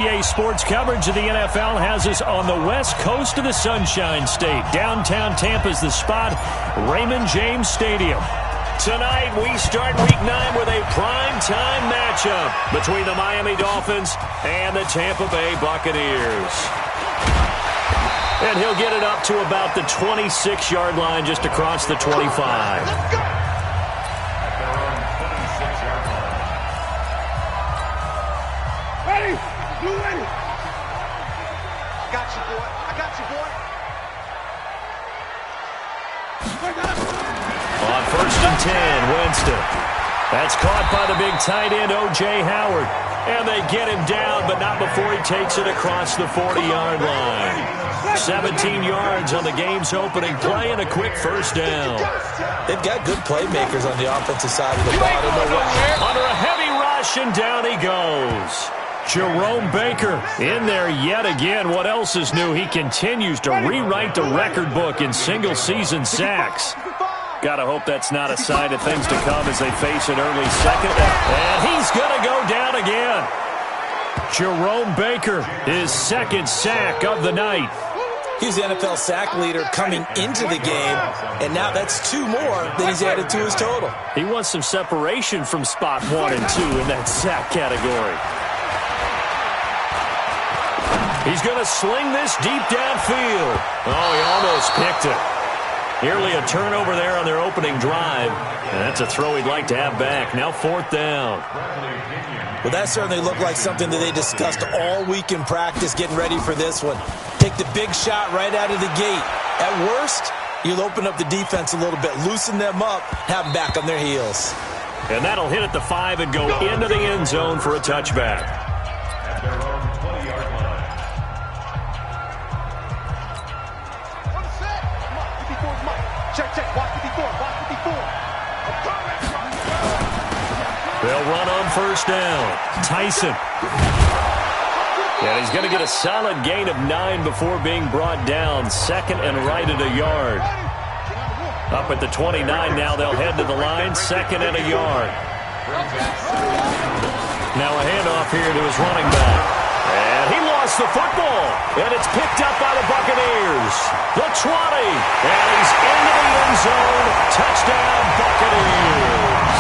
NBA sports coverage of the NFL has us on the west coast of the Sunshine State. Downtown Tampa's the spot, Raymond James Stadium. Tonight, we start Week 9 with a prime-time matchup between the Miami Dolphins and the Tampa Bay Buccaneers. And he'll get it up to about the 26-yard line just across the 25. Let's go! Ready? You ready? I got you, boy. I got you, boy. On 1st and 10, Winston. That's caught by the big tight end, O.J. Howard. And they get him down, but not before he takes it across the 40-yard line. 17 yards on the game's opening play and a quick first down. They've got good playmakers on the offensive side of the ball. Under a heavy rush, and down he goes. Jerome Baker in there yet again. What else is new? He continues to rewrite the record book in single-season sacks. Gotta hope that's not a sign of things to come as they face an early second. And he's gonna go down again. Jerome Baker, his second sack of the night. He's the NFL sack leader coming into the game, and now that's 2 more that he's added to his total. He wants some separation from spot 1 and 2 in that sack category. He's going to sling this deep downfield. Oh, he almost picked it. Nearly a turnover there on their opening drive. And that's a throw he'd like to have back. Now 4th down. Well, that certainly looked like something that they discussed all week in practice, getting ready for this one. Take the big shot right out of the gate. At worst, you'll open up the defense a little bit, loosen them up, have them back on their heels. And that'll hit at the 5 and go into the end zone for a touchback. At their own 20-yard line. Check. Watch 54. They'll run on 1st down. Tyson. And he's going to get a solid gain of 9 before being brought down. 2nd and right at a yard. Up at the 29 now. They'll head to the line. 2nd and a yard. Now a handoff here to his running back. And he lost the football. And it's picked up by the Buccaneers. The 20. And he's into the end zone. Touchdown, Buccaneers.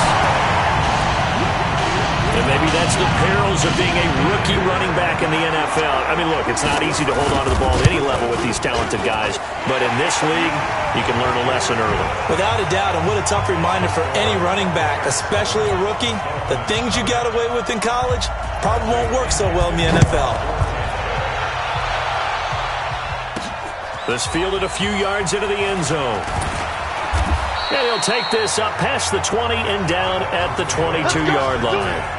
And maybe that's the perils of being a rookie running back in the NFL. I mean, look, it's not easy to hold on to the ball at any level with these talented guys. But in this league, you can learn a lesson early. Without a doubt, and what a tough reminder for any running back, especially a rookie. The things you got away with in college probably won't work so well in the NFL. This fielded a few yards into the end zone. And he'll take this up past the 20 and down at the 22-yard line.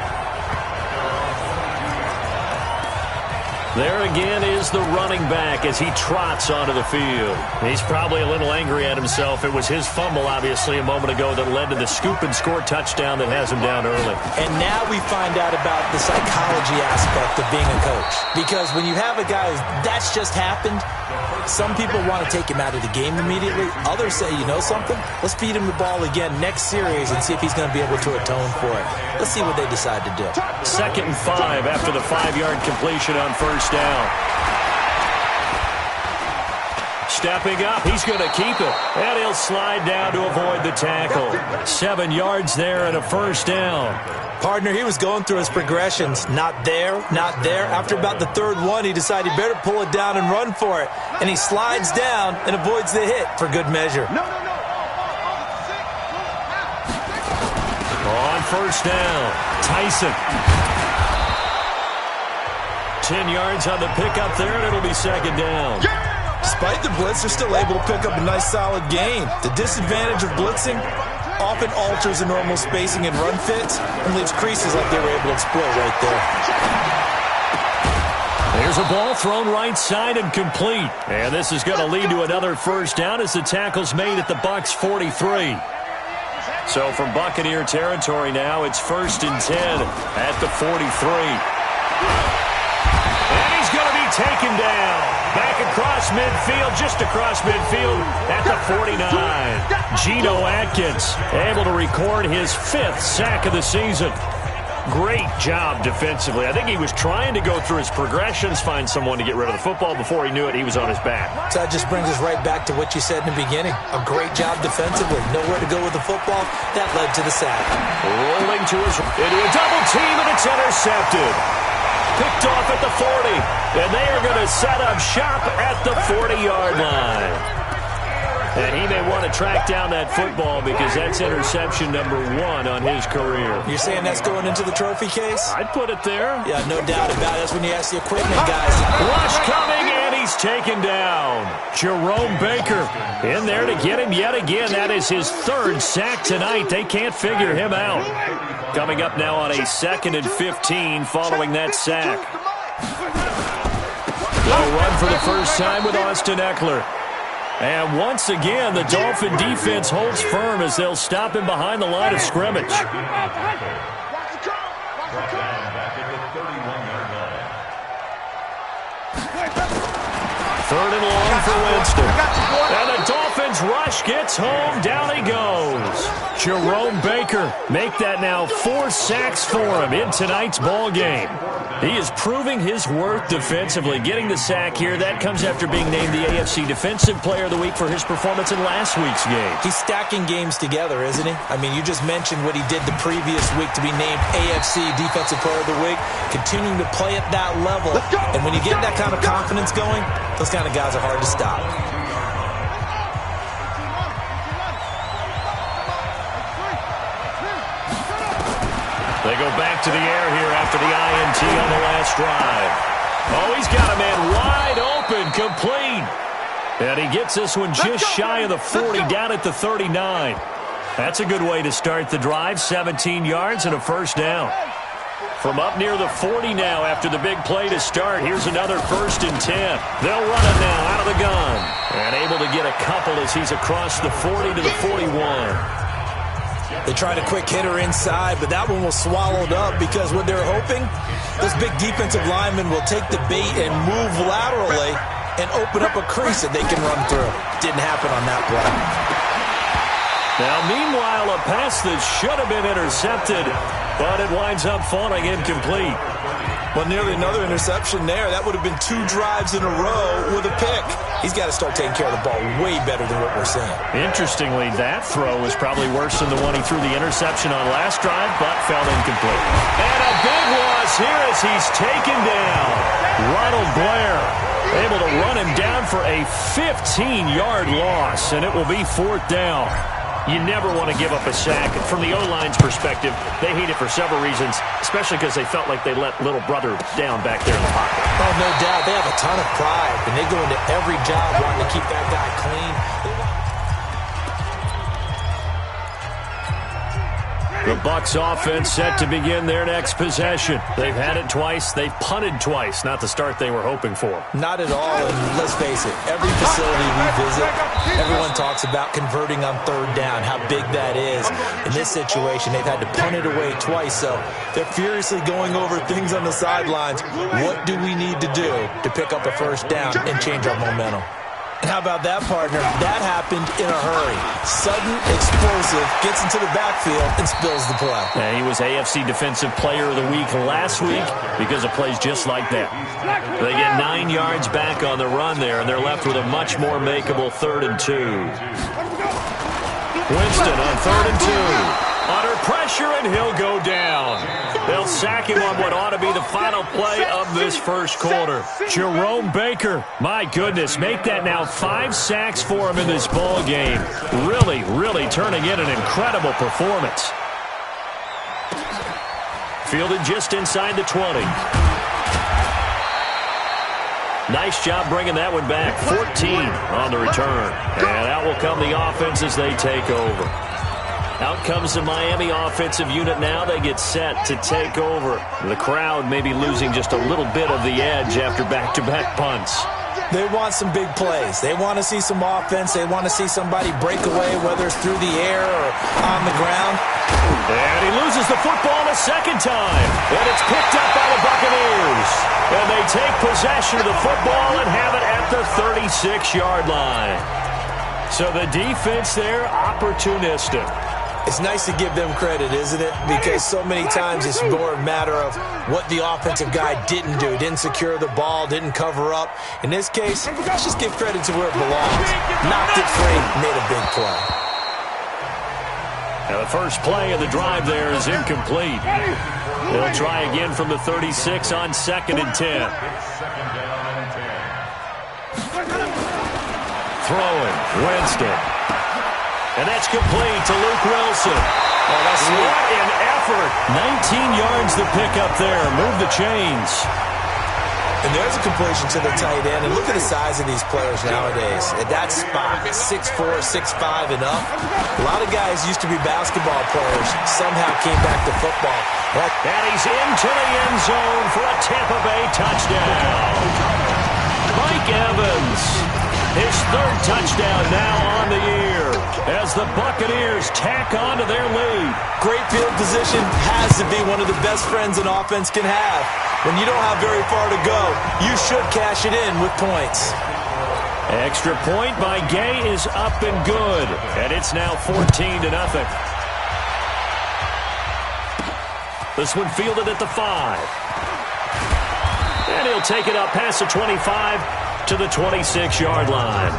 There again is the running back as he trots onto the field. He's probably a little angry at himself. It was his fumble, obviously, a moment ago that led to the scoop and score touchdown that has him down early. And now we find out about the psychology aspect of being a coach. Because when you have a guy who's, that's just happened, some people want to take him out of the game immediately. Others say, you know something? Let's feed him the ball again next series and see if he's going to be able to atone for it. Let's see what they decide to do. 2nd and 5 after the 5-yard completion on 1st down. Stepping up, he's going to keep it. And he'll slide down to avoid the tackle. 7 yards there and a 1st down. Partner, he was going through his progressions. Not there, not there. After about the 3rd one, he decided he better pull it down and run for it. And he slides down and avoids the hit for good measure. On 1st down, Tyson. 10 yards on the pickup there, and it'll be 2nd down. Despite the blitz, they're still able to pick up a nice solid gain. The disadvantage of blitzing often alters the normal spacing and run fits and leaves creases like they were able to exploit right there. There's a ball thrown right side and complete. And this is going to lead to another 1st down as the tackle's made at the Bucs 43. So from Buccaneer territory now, it's 1st and 10 at the 43. And he's going to be taken down. Back across midfield, just across midfield at the 49. Geno Atkins able to record his 5th sack of the season. Great job defensively. I think he was trying to go through his progressions, find someone to get rid of the football. Before he knew it, he was on his back. So that just brings us right back to what you said in the beginning. A great job defensively. Nowhere to go with the football. That led to the sack. Rolling to his into a double team, and it's intercepted. Picked off at the 40, and they are going to set up shop at the 40-yard line. And he may want to track down that football because that's interception number 1 on his career. You're saying that's going into the trophy case? I'd put it there. Yeah, no doubt about it. That's when you ask the equipment guys. Rush coming, and he's taken down. Jerome Baker in there to get him yet again. That is his 3rd sack tonight. They can't figure him out. Coming up now on a 2nd and 15 following that sack. They'll run for the first time with Austin Eckler. And once again, the Dolphin defense holds firm as they'll stop him behind the line of scrimmage. 3rd and long for Winston. And the Dolphins rush gets home. Down he goes. Jerome Baker make that now 4 sacks for him in tonight's ball game. He is proving his worth defensively. Getting the sack here, that comes after being named the AFC Defensive Player of the Week for his performance in last week's game. He's stacking games together, isn't he? I mean, you just mentioned what he did the previous week to be named AFC Defensive Player of the Week, continuing to play at that level. And when you get that kind of confidence going, those kind of guys are hard to stop. They go back to the air here after the INT on the last drive. Oh, he's got a man wide open, complete. And he gets this one just shy of the 40, down at the 39. That's a good way to start the drive, 17 yards and a first down. From up near the 40 now after the big play to start. Here's another 1st and 10. They'll run it now out of the gun. And able to get a couple as he's across the 40 to the 41. They tried a quick hitter inside, but that one was swallowed up because what they're hoping, this big defensive lineman will take the bait and move laterally and open up a crease that they can run through. Didn't happen on that play. Now, meanwhile, a pass that should have been intercepted, but it winds up falling incomplete. Well, nearly another interception there. That would have been 2 drives in a row with a pick. He's got to start taking care of the ball way better than what we're seeing. Interestingly, that throw was probably worse than the one he threw the interception on last drive, but fell incomplete. And a big loss here as he's taken down. Ronald Blair able to run him down for a 15-yard loss, and it will be 4th down. You never want to give up a sack. From the O-line's perspective, they hate it for several reasons, especially because they felt like they let little brother down back there in the pocket. Oh, no doubt. They have a ton of pride, and they go into every job wanting to keep that guy clean. The Bucs offense set to begin their next possession. They've had it twice. They've punted twice. Not the start they were hoping for. Not at all, and let's face it, every facility we visit, everyone talks about converting on 3rd down, how big that is. In this situation, they've had to punt it away twice, so they're furiously going over things on the sidelines. What do we need to do to pick up a 1st down and change our momentum? And how about that, partner? That happened in a hurry. Sudden, explosive, gets into the backfield, and spills the play. Yeah, he was AFC Defensive Player of the Week last week because of plays just like that. They get 9 yards back on the run there, and they're left with a much more makeable 3rd and 2. Winston on 3rd and 2. Under pressure, and he'll go down. They'll sack him on what ought to be the final play of this first quarter. Jerome Baker, my goodness, make that now 5 sacks for him in this ball game. Really, really turning in an incredible performance. Fielded just inside the 20. Nice job bringing that one back. 14 on the return. And out will come the offense as they take over. Out comes the Miami offensive unit now. They get set to take over. The crowd may be losing just a little bit of the edge after back-to-back punts. They want some big plays. They want to see some offense. They want to see somebody break away, whether it's through the air or on the ground. And he loses the football a second time. And it's picked up by the Buccaneers. And they take possession of the football and have it at the 36-yard line. So the defense there, opportunistic. It's nice to give them credit, isn't it? Because so many times it's more a matter of what the offensive guy didn't do. Didn't secure the ball, didn't cover up. In this case, let's just give credit to where it belongs. Knocked it free, made a big play. Now the first play of the drive there is incomplete. They'll try again from the 36 on 2nd and 10. Throwing, Winston. And that's complete to Luke Wilson. Oh, that's sweet. What an effort. 19 yards to pick up there. Move the chains. And there's a completion to the tight end. And look at the size of these players nowadays. At that spot, 6'4", 6'5", and up. A lot of guys used to be basketball players. Somehow came back to football. And he's into the end zone for a Tampa Bay touchdown. Mike Evans. His 3rd touchdown now on the year as the Buccaneers tack on to their lead. Great field position has to be one of the best friends an offense can have. When you don't have very far to go, you should cash it in with points. Extra point by Gay is up and good, and it's now 14-0. This one fielded at the 5. And he'll take it up past the 25 to the 26-yard line.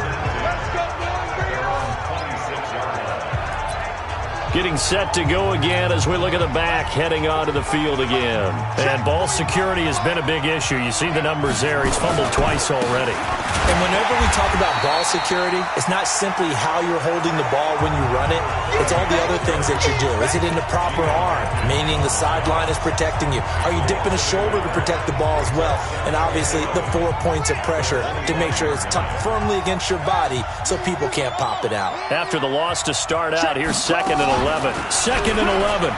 Getting set to go again as we look at the back heading onto the field again. And ball security has been a big issue. You see the numbers there. He's fumbled twice already. And whenever we talk about ball security, it's not simply how you're holding the ball when you run it. It's all the other things that you do. Is it in the proper arm, meaning the sideline is protecting you? Are you dipping a shoulder to protect the ball as well? And obviously the 4 points of pressure to make sure it's tucked firmly against your body so people can't pop it out. After the loss to start out, here's 2nd and 11. 2nd and 11.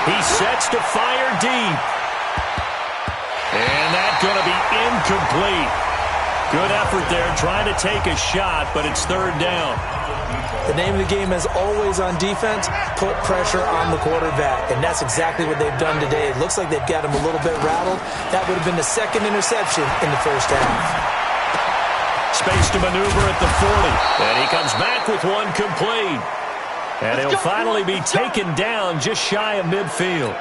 He sets to fire deep. And that's going to be incomplete. Good effort there, trying to take a shot, but it's 3rd down. The name of the game is always on defense, put pressure on the quarterback. And that's exactly what they've done today. It looks like they've got him a little bit rattled. That would have been the 2nd interception in the 1st half. Space to maneuver at the 40. And he comes back with one complete. And he'll finally be taken down just shy of midfield.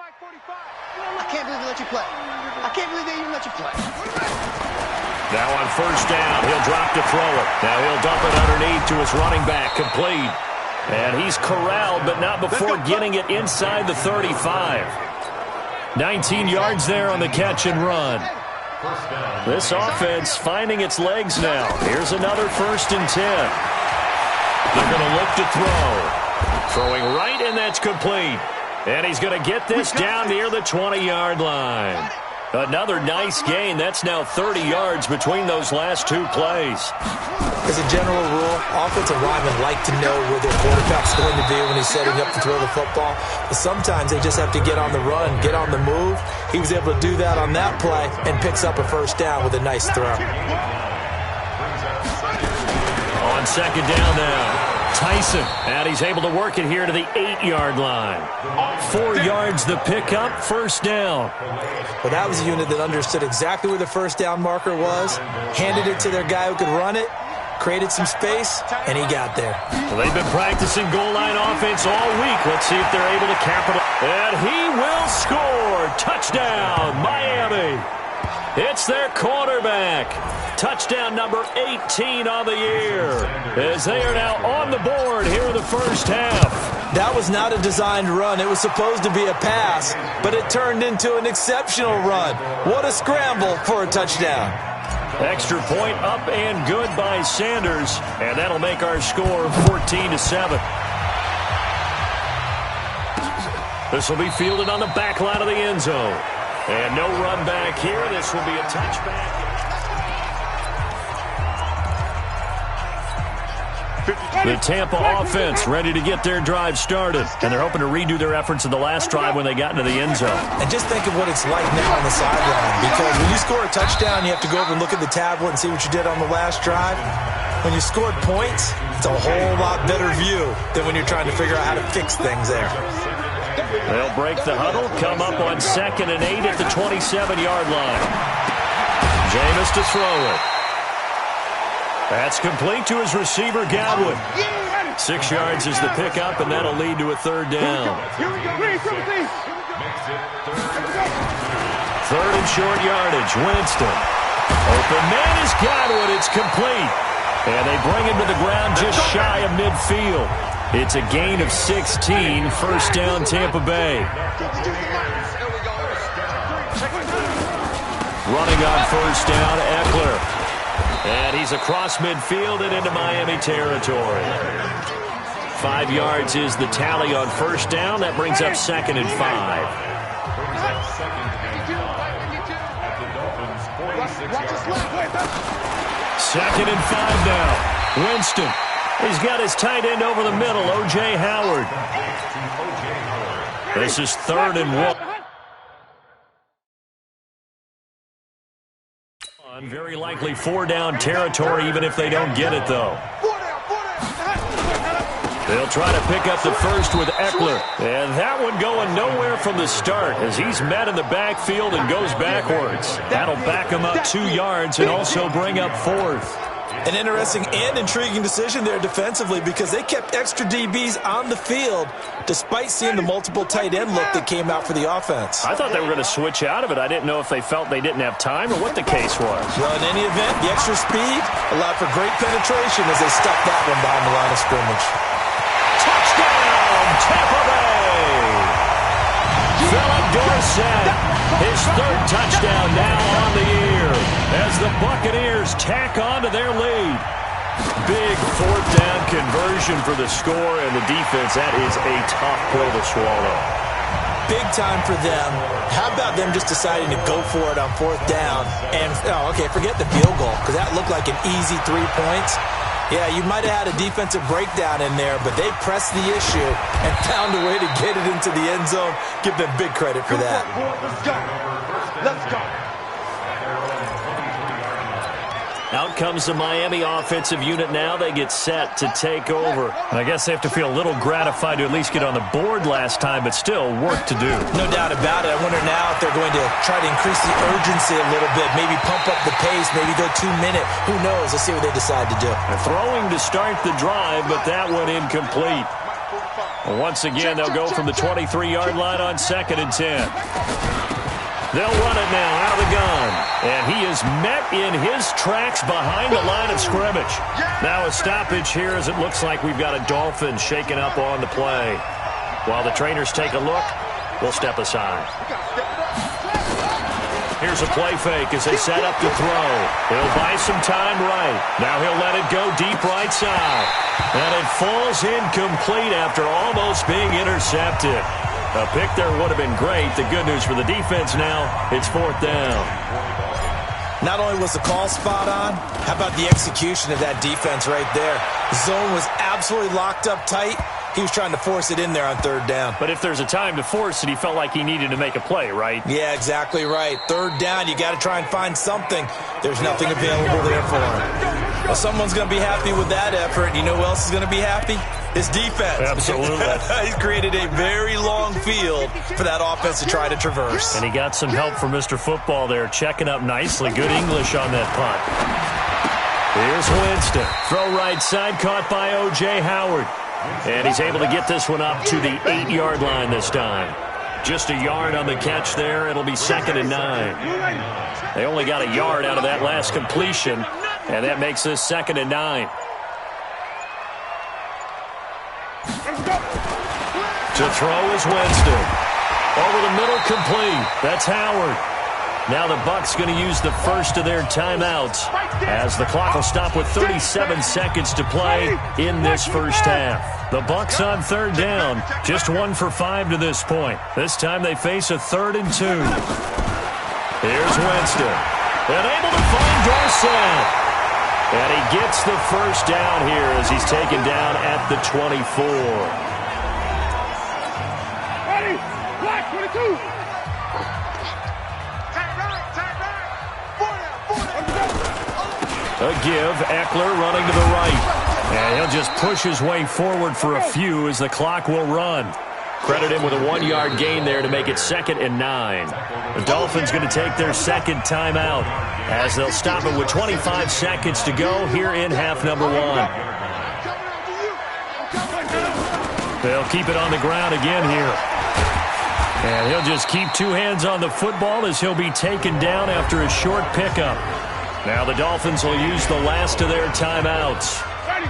I can't believe they let you play. I can't believe they even let you play. Now on first down, he'll drop to throw it. Now he'll dump it underneath to his running back, complete. And he's corralled, but not before getting it inside the 35. 19 yards there on the catch and run. This offense finding its legs now. Here's another 1st and 10. They're going to look to throw. Throwing right, and that's complete. And he's going to get this down near the 20-yard line. Another nice gain. That's now 30 yards between those last 2 plays. As a general rule, offensive linemen like to know where their quarterback's going to be when he's setting up to throw the football. But sometimes they just have to get on the run, get on the move. He was able to do that on that play and picks up a 1st down with a nice throw. On 2nd down now, Tyson, and he's able to work it here to the 8-yard line. 4 yards the pickup, 1st down. Well, that was a unit that understood exactly where the 1st down marker was, handed it to their guy who could run it, created some space, and he got there. Well, they've been practicing goal line offense all week. Let's see if they're able to capitalize. And he will score. Touchdown, Miami. It's their quarterback. Touchdown number 18 on the year, as they are now on the board here in the 1st half. That was not a designed run. It was supposed to be a pass, but it turned into an exceptional run. What a scramble for a touchdown. Extra point up and good by Sanders, and that'll make our score 14-7. This will be fielded on the back line of the end zone. And no run back here. This will be a touchback. The Tampa offense ready to get their drive started, and they're hoping to redo their efforts in the last drive when they got into the end zone. And just think of what it's like now on the sideline, because when you score a touchdown, you have to go over and look at the tablet and see what you did on the last drive. When you scored points, it's a whole lot better view than when you're trying to figure out how to fix things there. They'll break the huddle, come up on 2nd and 8 at the 27-yard line. Jameis to throw it. That's complete to his receiver, Godwin. 6 yards is the pickup, and that'll lead to a 3rd down. 3rd and short yardage, Winston. Open man is Godwin. It's complete. And they bring him to the ground just shy of midfield. It's a gain of 16, 1st down Tampa Bay. Running on 1st down, Eckler. And he's across midfield and into Miami territory. 5 yards is the tally on 1st down. That brings up 2nd and 5. 2nd and 5 now. Winston. He's got his tight end over the middle, O.J. Howard. This is 3rd and 1. Very likely 4-down territory, even if they don't get it, though. They'll try to pick up the 1st with Eckler. And that one going nowhere from the start as he's met in the backfield and goes backwards. That'll back him up 2 yards and also bring up 4th. An interesting and intriguing decision there defensively, because they kept extra DBs on the field despite seeing the multiple tight end look that came out for the offense. I thought they were going to switch out of it. I didn't know if they felt they didn't have time or what the case was. Well, in any event, the extra speed allowed for great penetration as they stuffed that one behind the line of scrimmage. Touchdown, Tampa Bay! Philip Dorsett, his 3rd touchdown now on the year as the Buccaneers tack on to their lead. Big 4th down conversion for the score, and the defense, that is a tough pill to swallow. Big time for them. How about them just deciding to go for it on 4th down? And, forget the field goal, because that looked like an easy 3 points. Yeah, you might have had a defensive breakdown in there, but they pressed the issue and found a way to get it into the end zone. Give them big credit for that. Let's go. Let's go. Out comes the Miami offensive unit now. They get set to take over. And I guess they have to feel a little gratified to at least get on the board last time, but still work to do. No doubt about it. I wonder now if they're going to try to increase the urgency a little bit, maybe pump up the pace, maybe go 2-minute. Who knows? Let's see what they decide to do. Throwing to start the drive, but that one incomplete. Once again, they'll go from the 23-yard line on 2nd and 10. They'll run it now out of the gun. And he is met in his tracks behind the line of scrimmage. Now a stoppage here as it looks like we've got a Dolphin shaken up on the play. While the trainers take a look, we'll step aside. Here's a play fake as they set up to throw. He'll buy some time right. Now he'll let it go deep right side. And it falls incomplete after almost being intercepted. A pick there would have been great. The good news for the defense now, it's 4th down. Not only was the call spot on, how about the execution of that defense right there? The zone was absolutely locked up tight. He was trying to force it in there on 3rd down. But if there's a time to force it, he felt like he needed to make a play, right? Yeah, exactly right. 3rd down, you got to try and find something. There's nothing available there for him. Well, someone's going to be happy with that effort. You know who else is going to be happy? His defense. Absolutely. He's created a very long field for that offense to try to traverse. And he got some help from Mr. Football there, checking up nicely. Good English on that punt. Here's Winston. Throw right side, caught by O.J. Howard. And he's able to get this one up to the 8-yard line this time. Just a yard on the catch there. It'll be 2nd and 9. They only got a yard out of that last completion, and that makes this 2nd and 9. To throw is Winston. Over the middle, complete. That's Howard. Now the Bucs going to use the first of their timeouts as the clock will stop with 37 seconds to play in this first half. The Bucs on 3rd down, just 1 for 5 to this point. This time they face a 3rd and 2. Here's Winston. And able to find Dorsett. And he gets the first down here as he's taken down at the 24. Ready? Black 22. A give, Eckler running to the right. And he'll just push his way forward for a few as the clock will run. Credit him with a 1-yard gain there to make it 2nd and 9. The Dolphins going to take their 2nd timeout as they'll stop it with 25 seconds to go here in half number 1. They'll keep it on the ground again here. And he'll just keep 2 hands on the football as he'll be taken down after a short pickup. Now the Dolphins will use the last of their timeouts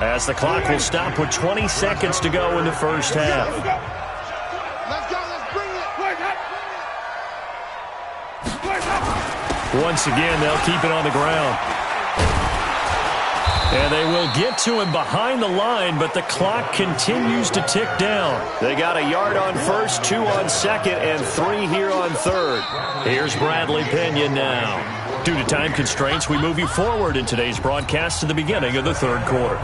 as the clock will stop with 20 seconds to go in the first half. Once again, they'll keep it on the ground. And they will get to him behind the line, but the clock continues to tick down. They got a yard on first, 2 on 2nd, and 3 here on 3rd. Here's Bradley Pinion now. Due to time constraints, we move you forward in today's broadcast to the beginning of the 3rd quarter.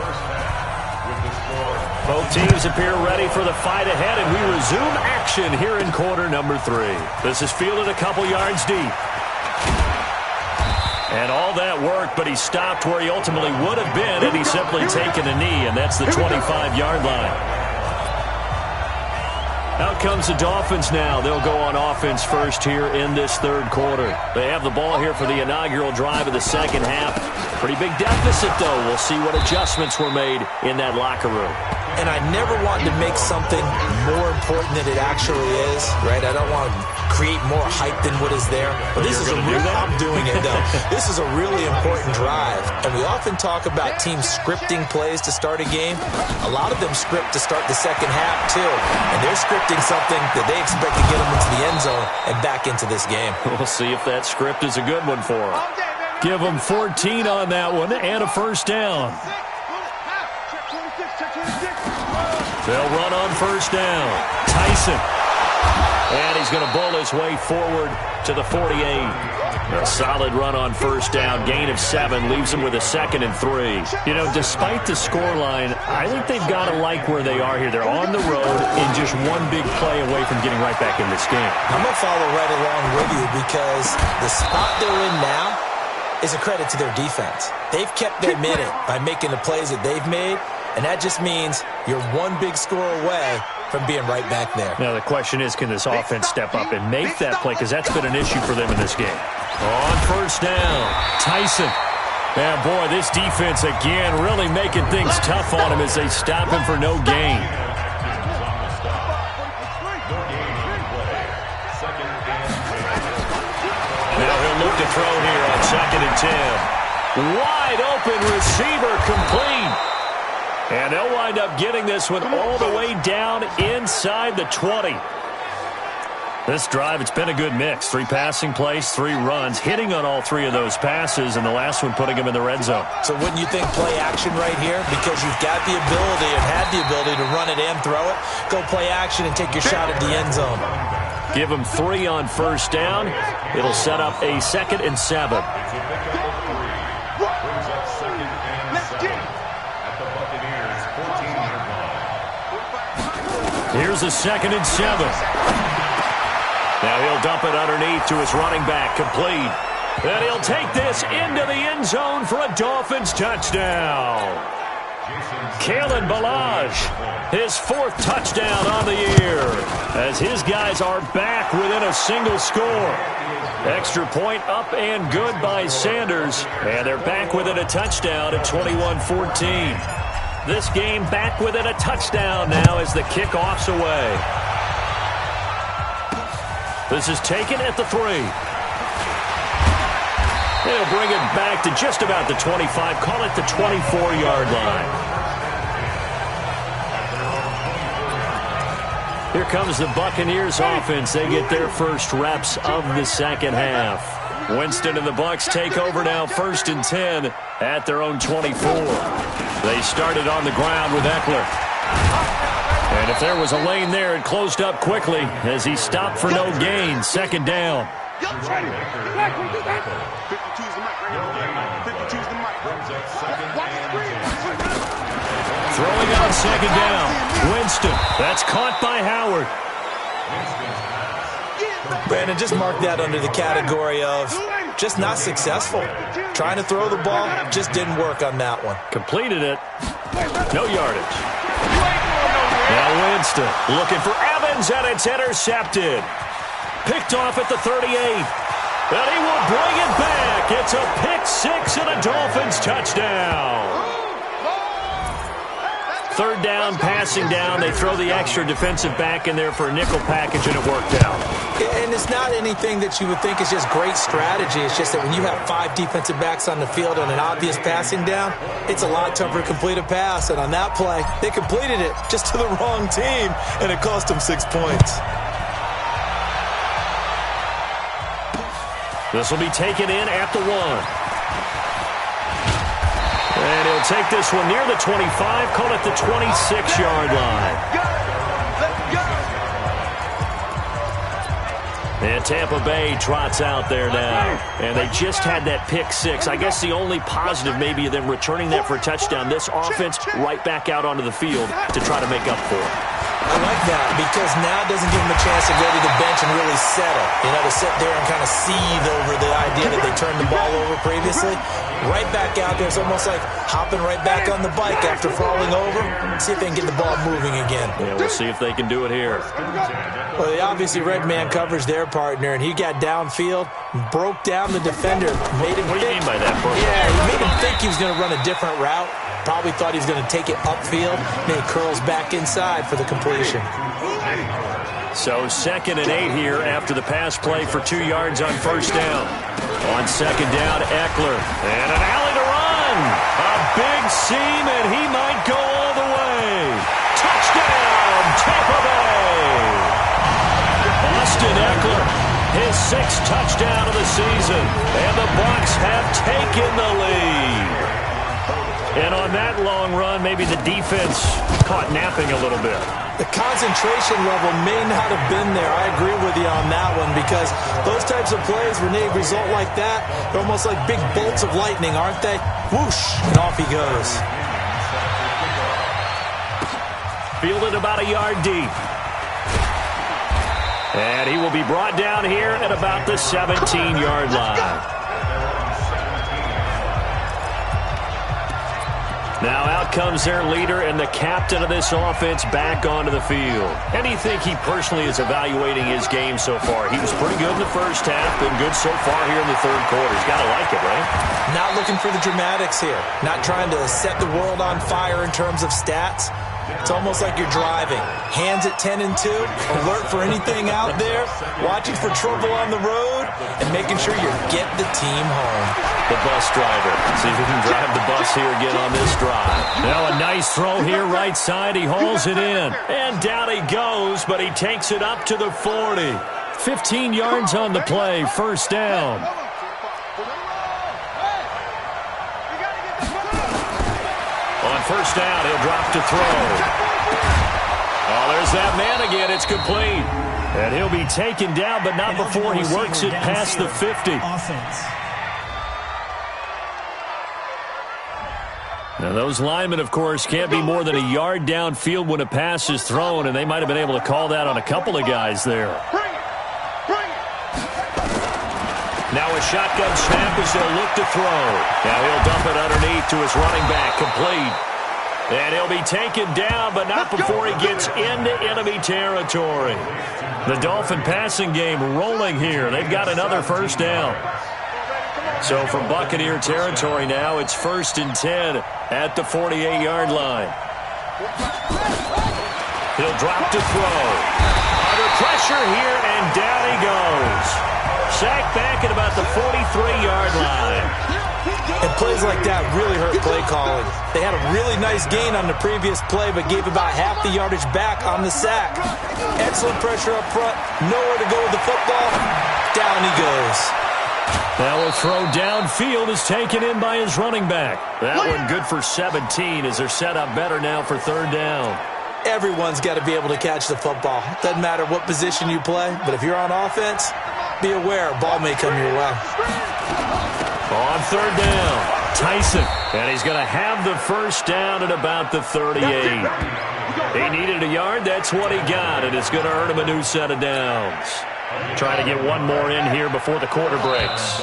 Both teams appear ready for the fight ahead, and we resume action here in quarter number 3. This is fielded a couple yards deep. And all that worked, but he stopped where he ultimately would have been had he simply taken a knee, and that's the 25-yard line. Out comes the Dolphins now. They'll go on offense first here in this 3rd quarter. They have the ball here for the inaugural drive of the 2nd half. Pretty big deficit, though. We'll see what adjustments were made in that locker room. And I never wanted to make something more important than it actually is, right? I don't want to create more hype than what is there. But this is I'm doing it, though. This is a really important drive. And we often talk about teams scripting plays to start a game. A lot of them script to start the 2nd half, too. And they're scripting something that they expect to get them into the end zone and back into this game. We'll see if that script is a good one for them. Give them 14 on that one and a first down. They'll run on first down. Tyson. And he's going to bowl his way forward to the 48. A solid run on first down. Gain of 7 leaves them with a 2nd and 3. You know, despite the scoreline, I think they've got to like where they are here. They're on the road in just one big play away from getting right back in this game. I'm going to follow right along with you because the spot they're in now is a credit to their defense. They've kept them in it by making the plays that they've made. And that just means you're one big score away from being right back there. Now the question is, can this offense step up and make that play? Because that's been an issue for them in this game. On first down, Tyson. And boy, this defense again really making things tough on him as they stop him for no gain. throw here on 2nd and 10. Wide open receiver complete. And they'll wind up getting this one all the way down inside the 20. This drive, it's been a good mix. 3 passing plays, 3 runs, hitting on all 3 of those passes, and the last one putting him in the red zone. So wouldn't you think play action right here? Because you've got the ability and had the ability to run it and throw it. Go play action and take your shot at the end zone. Give him 3 on first down. It'll set up a 2nd and 7. Here's a 2nd and 7. Now he'll dump it underneath to his running back, complete. And he'll take this into the end zone for a Dolphins touchdown. Kalen Ballage, his 4th touchdown on the year, as his guys are back within a single score. Extra point up and good by Sanders, and they're back within a touchdown at 21-14. This game back within a touchdown now as the kickoff's away. This is taken at the 3. They'll bring it back to just about the 25, call it the 24-yard line. Here comes the Buccaneers offense. They get their first reps of the second half. Winston and the Bucs take over now, 1st and 10 at their own 24. They started on the ground with Eckler. And if there was a lane there, it closed up quickly as he stopped for no gain. 2nd down. Throwing on 2nd down. Winston. That's caught by Howard. Brandon, just mark that under the category of just not successful. Trying to throw the ball, just didn't work on that one. Completed it. No yardage. Now Winston looking for Evans, and it's intercepted. Picked off at the 38. And he will bring it back. It's a pick 6 and a Dolphins touchdown. 3rd down, passing down. They throw the extra defensive back in there for a nickel package, and it worked out. And it's not anything that you would think is just great strategy. It's just that when you have 5 defensive backs on the field on an obvious passing down, it's a lot tougher to complete a pass. And on that play, they completed it just to the wrong team, and it cost them 6 points. This will be taken in at the 1. And he'll take this one near the 25, call it the 26-yard line. And Tampa Bay trots out there now. And they just had that pick 6. I guess the only positive maybe of them returning that for a touchdown. This offense right back out onto the field to try to make up for it. I like that because now it doesn't give them a chance to go to the bench and really settle. You know, to sit there and kind of seethe over the idea that they turned the ball over previously. Right back out there. It's almost like hopping right back on the bike after falling over. See if they can get the ball moving again. Yeah, we'll see if they can do it here. Well, they obviously red man coverage their partner, and he got downfield, broke down the defender, made him What do you mean by that, Brooke? Yeah, he made him think he was going to run a different route. Probably thought he was going to take it upfield. Then he curls back inside for the completion. So 2nd and 8 here after the pass play for 2 yards on 1st down. On 2nd down, Eckler. And an alley to run. A big seam, and he might go all the way. Touchdown, Tampa Bay. Austin Eckler, his 6th touchdown of the season. And the Bucs have taken the lead. And on that long run, maybe the defense caught napping a little bit. The concentration level may not have been there. I agree with you on that one because those types of plays, when they result like that, they're almost like big bolts of lightning, aren't they? Whoosh, and off he goes. Fielded about a yard deep. And he will be brought down here at about the 17-yard line. Now out comes their leader and the captain of this offense back onto the field. And you think he personally is evaluating his game so far? He was pretty good in the first half, been good so far here in the 3rd quarter. He's got to like it, right? Not looking for the dramatics here. Not trying to set the world on fire in terms of stats. It's almost like you're driving. Hands at 10 and 2, alert for anything out there, watching for trouble on the road, and making sure you're getting the team home. The bus driver. See if we can drive the bus here again on this drive. Now a nice throw here right side. He hauls it in. And down he goes, but he takes it up to the 40. 15 yards on the play. First down. On first down, he'll drop to throw. Oh, there's that man again. It's complete. And he'll be taken down, but not before he works it past the 50. Now, those linemen, of course, can't be more than a yard downfield when a pass is thrown, and they might have been able to call that on a couple of guys there. Now a shotgun snap as they'll look to throw. Now he'll dump it underneath to his running back, complete. And he'll be taken down, but not before he gets into enemy territory. The Dolphin passing game rolling here. They've got another first down. So from Buccaneer territory now, it's 1st and 10 at the 48-yard line. He'll drop to throw. Under pressure here, and down he goes. Sacked back at about the 43-yard line. And plays like that really hurt play calling. They had a really nice gain on the previous play, but gave about half the yardage back on the sack. Excellent pressure up front. Nowhere to go with the football. Down he goes. Now a throw downfield is taken in by his running back. That one good for 17 as they're set up better now for third down. Everyone's got to be able to catch the football. Doesn't matter what position you play, but if you're on offense, be aware a ball may come your way. On third down, Tyson. And he's going to have the first down at about the 38. He needed a yard. That's what he got, and it's going to earn him a new set of downs. Trying to get one more in here before the quarter breaks.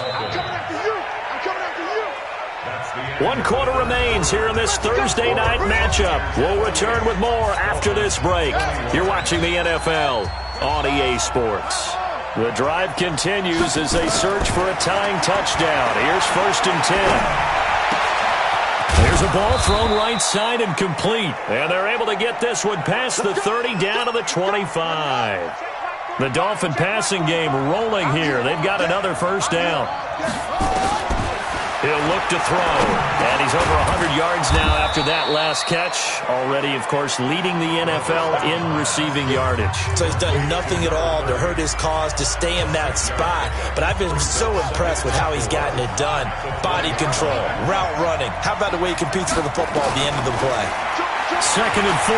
1 quarter remains here in this Thursday night matchup. We'll return with more after this break. You're watching the NFL on EA Sports. The drive continues as they search for a tying touchdown. Here's 1st and 10. There's a ball thrown right side and complete. And they're able to get this one past the 30 down to the 25. The Dolphin passing game rolling here. They've got another first down. He'll look to throw. And he's over 100 yards now after that last catch. Already, of course, leading the NFL in receiving yardage. So he's done nothing at all to hurt his cause, to stay in that spot. But I've been so impressed with how he's gotten it done. Body control, route running. How about the way he competes for the football at the end of the play? 2nd and 4.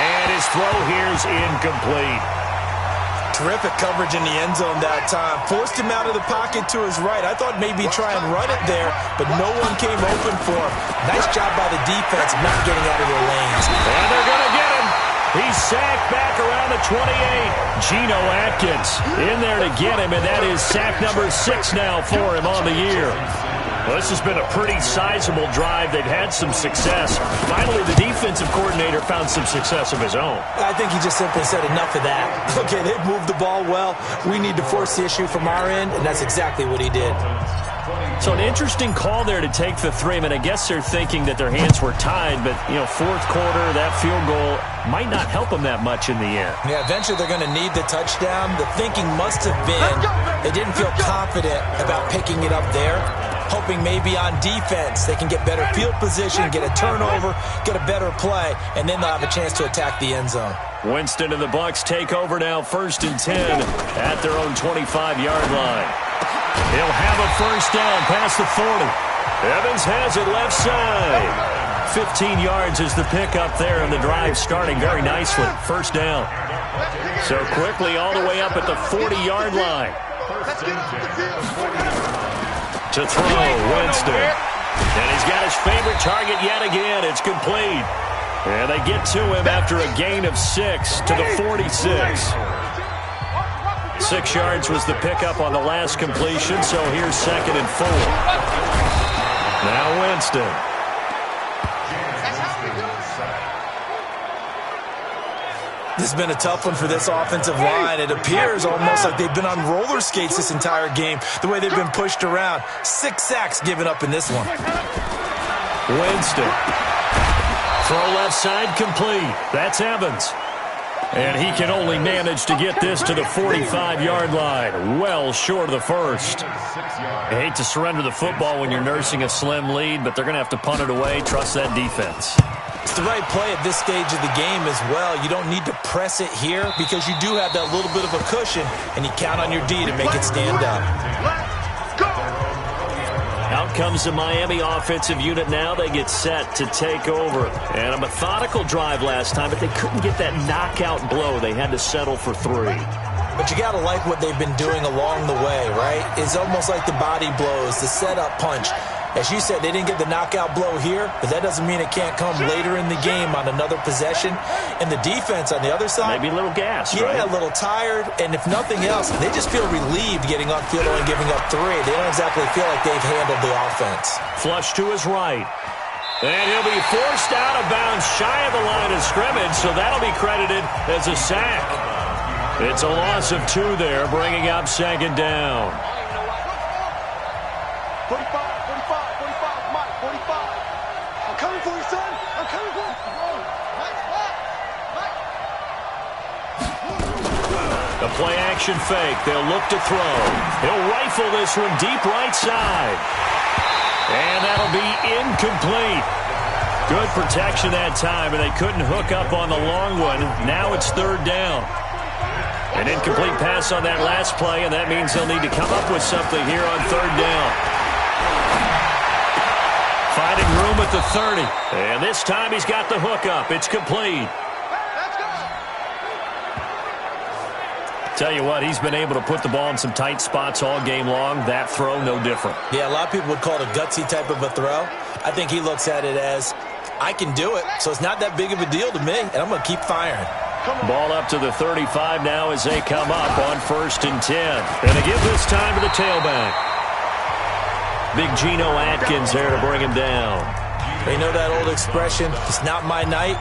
And his throw here's incomplete. Terrific coverage in the end zone that time. Forced him out of the pocket to his right. I thought maybe try and run it there, but no one came open for him. Nice job by the defense not getting out of their lanes. And they're going to get him. He's sacked back around the 28. Geno Atkins in there to get him, and that is sack number 6 now for him on the year. Well, this has been a pretty sizable drive. They've had some success. Finally, the defensive coordinator found some success of his own. I think he just simply said enough of that. Okay, they've moved the ball well. We need to force the issue from our end, and that's exactly what he did. So an interesting call there to take the 3. I mean, I guess they're thinking that their hands were tied, but, you know, 4th quarter, that field goal might not help them that much in the end. Yeah, eventually they're going to need the touchdown. The thinking must have been they didn't feel confident about picking it up there, hoping maybe on defense they can get better field position, get a turnover, get a better play, and then they'll have a chance to attack the end zone. Winston and the Bucs take over now, 1st and 10 at their own 25-yard line. He'll have a first down past the 40. Evans has it left side. 15 yards is the pickup there, and the drive starting very nicely. First down. So quickly all the way up at the 40-yard line. To throw, Winston. And he's got his favorite target yet again. It's complete. And they get to him after a gain of 6 to the 46. 6 yards was the pickup on the last completion, so here's 2nd and 4. Now Winston. This has been a tough one for this offensive line. It appears almost like they've been on roller skates this entire game, the way they've been pushed around. 6 sacks given up in this one. Winston. Throw left side complete. That's Evans. And he can only manage to get this to the 45-yard line, well short of the first. I hate to surrender the football when you're nursing a slim lead, but they're going to have to punt it away. Trust that defense. It's the right play at this stage of the game as well. You don't need to press it here because you do have that little bit of a cushion, and you count on your D to make it stand up. Out comes the Miami offensive unit now. They get set to take over. And a methodical drive last time, but they couldn't get that knockout blow. They had to settle for 3. But you got to like what they've been doing along the way, right? It's almost like the body blows, the setup punch. As you said, they didn't get the knockout blow here, but that doesn't mean it can't come later in the game on another possession. And the defense on the other side, maybe a little gas, yeah, right? A little tired. And if nothing else, they just feel relieved getting on field and giving up 3. They don't exactly feel like they've handled the offense. Flush to his right. And he'll be forced out of bounds shy of the line of scrimmage, so that'll be credited as a sack. It's a loss of 2 there, bringing up second down. 45, 45, Mike, 45. I'm coming for you, son. I'm coming for you. The play-action fake. They'll look to throw. He'll rifle this one deep right side. And that'll be incomplete. Good protection that time, and they couldn't hook up on the long one. Now it's 3rd down. An incomplete pass on that last play, and that means they'll need to come up with something here on 3rd down. Finding room at the 30. And this time he's got the hook up. It's complete. Tell you what, he's been able to put the ball in some tight spots all game long. That throw, no different. Yeah, a lot of people would call it a gutsy type of a throw. I think he looks at it as, I can do it, so it's not that big of a deal to me, and I'm going to keep firing. Ball up to the 35 now as they come up on 1st and 10. And they give this time to the tailback. Big Geno Atkins there to bring him down. You know that old expression, it's not my night?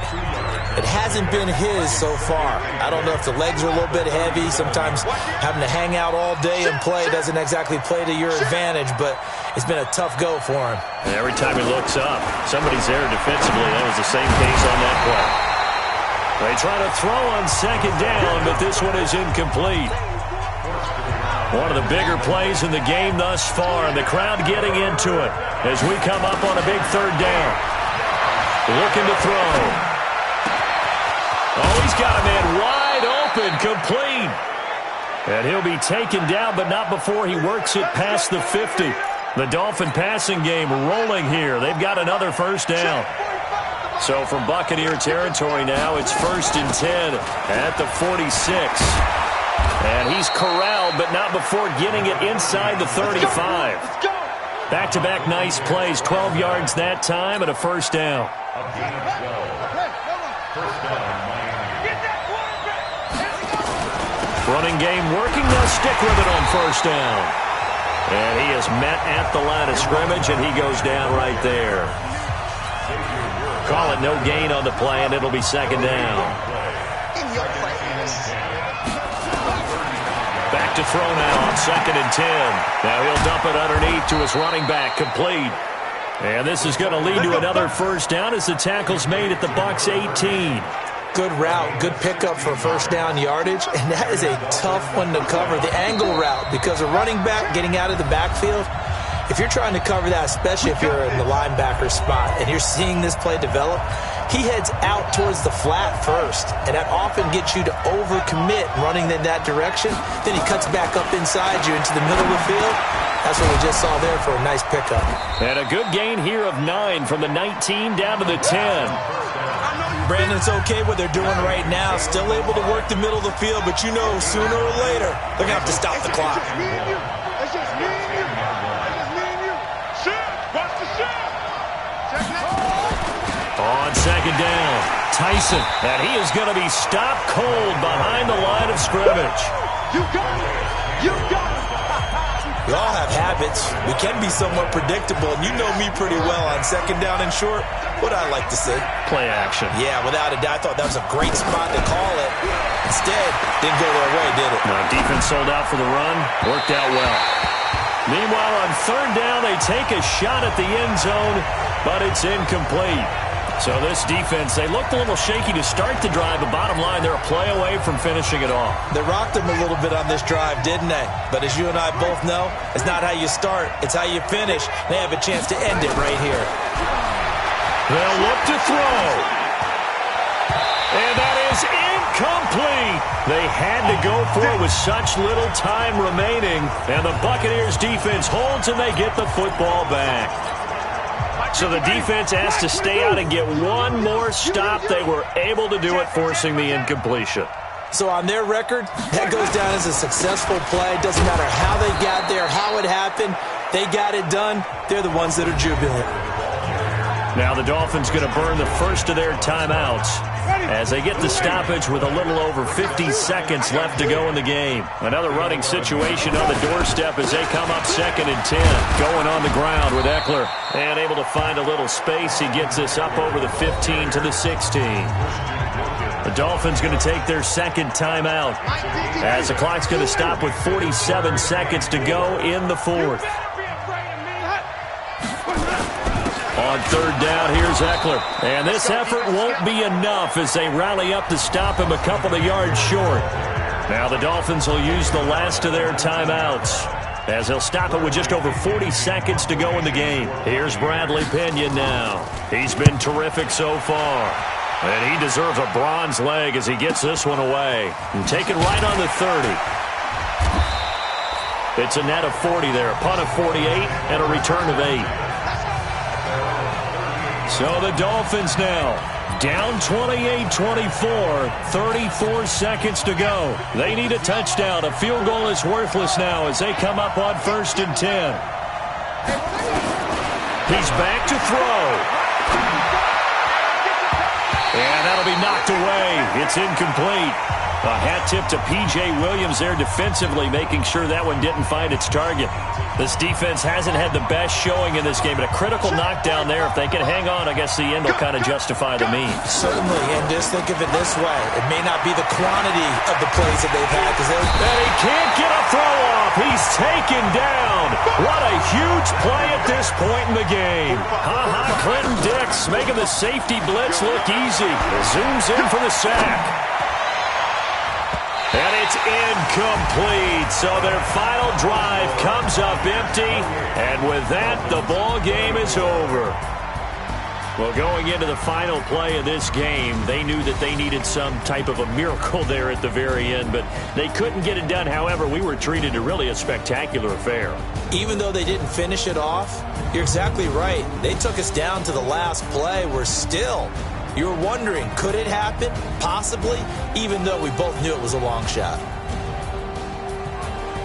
It hasn't been his so far. I don't know if the legs are a little bit heavy. Sometimes having to hang out all day and play doesn't exactly play to your advantage, but it's been a tough go for him. And every time he looks up, somebody's there defensively. That was the same case on that play. They try to throw on 2nd down, but this one is incomplete. One of the bigger plays in the game thus far, and the crowd getting into it as we come up on a big 3rd down. Looking to throw. Oh, he's got a man wide open, complete. And he'll be taken down, but not before he works it past the 50. The Dolphin passing game rolling here. They've got another 1st down. So from Buccaneer territory now, it's 1st and 10 at the 46. And he's corralled, but not before getting it inside the 35. Back-to-back nice plays, 12 yards that time and a 1st down. Running game working, they'll stick with it on 1st down. And he is met at the line of scrimmage, and he goes down right there. Call it no gain on the play, and it'll be 2nd down. Back to throw now on 2nd and 10. Now he'll dump it underneath to his running back, complete. And this is going to lead to another 1st down as the tackle's made at the Bucs 18. Good route, good pickup for 1st down yardage, and that is a tough one to cover, the angle route, because a running back getting out of the backfield, if you're trying to cover that, especially if you're in the linebacker spot and you're seeing this play develop, he heads out towards the flat first, and that often gets you to overcommit running in that direction. Then he cuts back up inside you into the middle of the field. That's what we just saw there for a nice pickup. And a good gain here of 9 from the 19 down to the 10. Brandon, it's okay what they're doing right now. Still able to work the middle of the field, but you know sooner or later they're going to have to stop the clock. It's just me and you. It's just me and you. Shoot! Watch the shoot! Check that. On 2nd down, Tyson, and he is going to be stopped cold behind the line of scrimmage. You got it! You got it! We all have habits. We can be somewhat predictable, and you know me pretty well on 2nd down and short. What I like to say? Play action. Yeah, without a doubt. I thought that was a great spot to call it. Instead, didn't go their way, did it? No, defense sold out for the run. Worked out well. Meanwhile, on 3rd down, they take a shot at the end zone, but it's incomplete. So this defense, they looked a little shaky to start the drive, but bottom line, they're a play away from finishing it off. They rocked them a little bit on this drive, didn't they? But as you and I both know, it's not how you start, it's how you finish. They have a chance to end it right here. They'll look to throw. And that is incomplete. They had to go for it with such little time remaining. And the Buccaneers defense holds and they get the football back. So the defense has to stay out and get one more stop. They were able to do it, forcing the incompletion. So on their record, that goes down as a successful play. Doesn't matter how they got there, how it happened. They got it done. They're the ones that are jubilant. Now the Dolphins going to burn the first of their timeouts as they get the stoppage with a little over 50 seconds left to go in the game. Another running situation on the doorstep as they come up 2nd and 10. Going on the ground with Eckler. And able to find a little space. He gets this up over the 15 to the 16. The Dolphins going to take their second timeout as the clock's going to stop with 47 seconds to go in the fourth. On 3rd down, here's Eckler. And this effort won't be enough as they rally up to stop him a couple of yards short. Now the Dolphins will use the last of their timeouts as they'll stop it with just over 40 seconds to go in the game. Here's Bradley Pinion now. He's been terrific so far. And he deserves a bronze leg as he gets this one away. And taken right on the 30. It's a net of 40 there. A punt of 48 and a return of 8. So the Dolphins now down 28-24, 34 seconds to go. They need a touchdown. A field goal is worthless now as they come up on 1st and 10. He's back to throw. And that'll be knocked away. It's incomplete. A hat tip to P.J. Williams there defensively, making sure that one didn't find its target. This defense hasn't had the best showing in this game, but a critical knockdown there. If they can hang on, I guess the end will kind of justify the means. Certainly, and just think of it this way. It may not be the quantity of the plays that they've had. And he can't get a throw off. He's taken down. What a huge play at this point in the game. Clinton Dix making the safety blitz look easy. Zooms in for the sack. And it's incomplete. So their final drive comes up empty. And with that, the ball game is over. Well, going into the final play of this game, they knew that they needed some type of a miracle there at the very end, but they couldn't get it done. However, we were treated to really a spectacular affair. Even though they didn't finish it off, you're exactly right. They took us down to the last play. We're still... You were wondering, could it happen? Possibly, even though we both knew it was a long shot.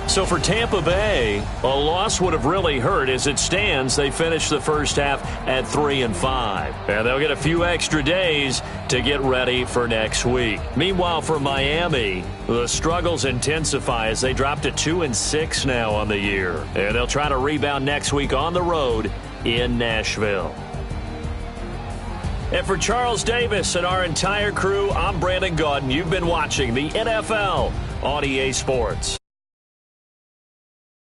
So for Tampa Bay, a loss would have really hurt. As it stands, they finished the first half at 3-5. And they'll get a few extra days to get ready for next week. Meanwhile, for Miami, the struggles intensify as they drop to 2-6 now on the year. And they'll try to rebound next week on the road in Nashville. And for Charles Davis and our entire crew, I'm Brandon Gaudin. You've been watching the NFL on EA Sports.